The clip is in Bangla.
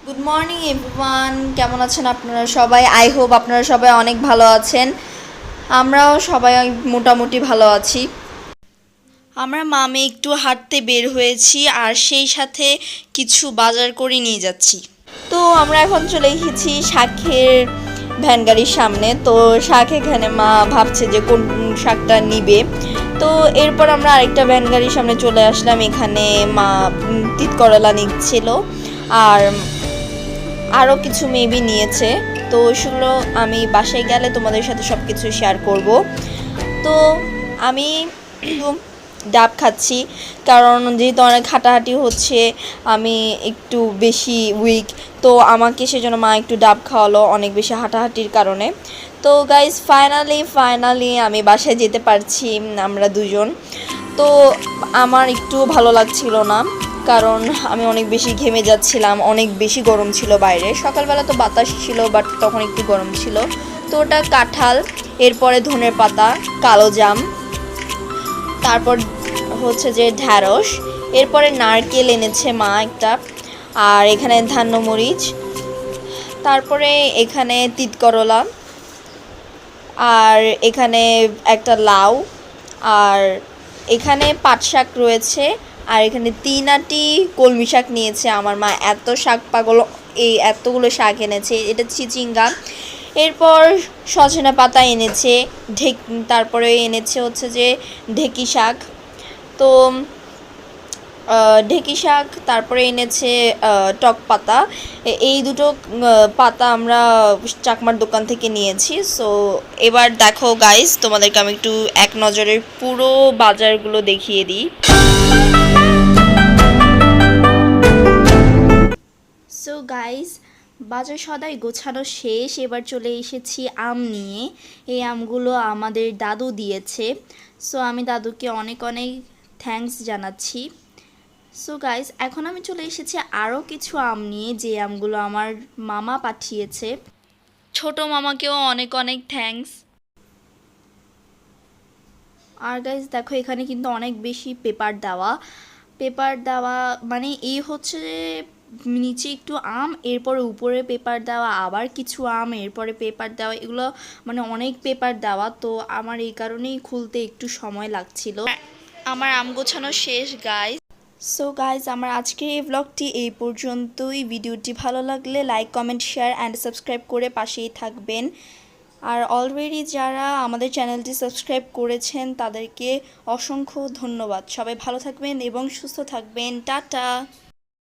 গুড মর্নিং এভরিওয়ান, কেমন আছেন আপনারা সবাই? আই হোপ আপনারা সবাই অনেক ভালো আছেন। আমরাও সবাই মোটামুটি ভালো আছি। আমরা মামে একটু হাঁটতে বের হয়েছি আর সেই সাথে কিছু বাজার করে নিয়ে যাচ্ছি। তো আমরা এখন চলে এসেছি শাকের ভ্যান গাড়ির সামনে। তো শাক এখানে মা ভাবছে যে কোন শাকটা নিবে। তো এরপর আমরা আরেকটা ভ্যান গাড়ির সামনে চলে আসলাম। এখানে মা তিত করলা নিচ্ছিল আর আরও কিছু মেবি নিয়েছে। তো সেগুলো আমি বাসায় গেলে তোমাদের সাথে সব কিছু শেয়ার করব। তো আমি ডাব খাচ্ছি কারণ যেহেতু অনেক হাঁটাহাঁটি হচ্ছে, আমি একটু বেশি উইক। তো আমাকে সেজন্য মা একটু ডাব খাওয়ালো অনেক বেশি হাঁটাহাঁটির কারণে। তো গাইজ ফাইনালি আমি বাসায় যেতে পারছি আমরা দুজন। তো আমার একটু ভালো লাগছিল না কারণ আমি অনেক বেশি ঘেমে যাচ্ছিলাম, অনেক বেশি গরম ছিল বাইরে। সকালবেলা তো বাতাস ছিল বাট তখন একটু গরম ছিল। তো ওটা কাঁঠাল, এরপরে ধনের পাতা, কালো জাম, তারপর হচ্ছে যে ঢ্যাঁড়স, এরপরে নারকেল এনেছে মা একটা, আর এখানে ধান্যমরিচ, তারপরে এখানে তিত করলা, আর এখানে একটা লাউ, আর এখানে পাট শাক রয়েছে, আর এখানে 3 আটি কলমি শাক নিয়েছে আমার মা। এত শাক পাগল, এই এতগুলো শাক এনেছে। এটা চিচিঙ্গা, এরপর সজনে পাতা এনেছে, তারপরে এনেছে হচ্ছে যে ঢেঁকি শাক। তো ঢেঁকি শাক, তারপরে এনেছে টক পাতা। এই দুটো পাতা আমরা চাকমার দোকান থেকে নিয়েছি। সো এবার দেখো গাইস, তোমাদেরকে আমি একটু এক নজরে পুরো বাজারগুলো দেখিয়ে দিই। সো গাইস, বাজার সদাই গোছানো শেষ। এবার চলে এসেছি আম নিয়ে। এই আমগুলো আমাদের দাদু দিয়েছে। সো আমি দাদুকে অনেক অনেক থ্যাঙ্কস জানাচ্ছি। সো গাইস, এখন আমি চলে এসেছি আরও কিছু আম নিয়ে, যে আমগুলো আমার মামা পাঠিয়েছে। ছোট মামাকেও অনেক অনেক থ্যাঙ্কস। আর গাইস দেখো, এখানে কিন্তু অনেক বেশি পেপার দেওয়া মানে এই হচ্ছে যে নিচে একটু আম, এরপরে উপরে পেপার দেওয়া, আবার কিছু আম, এরপরে পেপার দেওয়া, এগুলো মানে অনেক পেপার দেওয়া। তো আমার এই কারণেই খুলতে একটু সময় লাগছিল। আমার আম গোছানো শেষ গাইস। সো গাইজ, আমার আজকের এই ব্লগটি এই পর্যন্তই। ভিডিওটি ভালো লাগলে like, comment, share and subscribe করে পাশেই থাকবেন। আর অলরেডি যারা আমাদের চ্যানেলটি সাবস্ক্রাইব করেছেন তাদেরকে অসংখ্য ধন্যবাদ। সবাই ভালো থাকবেন এবং সুস্থ থাকবেন। টাটা।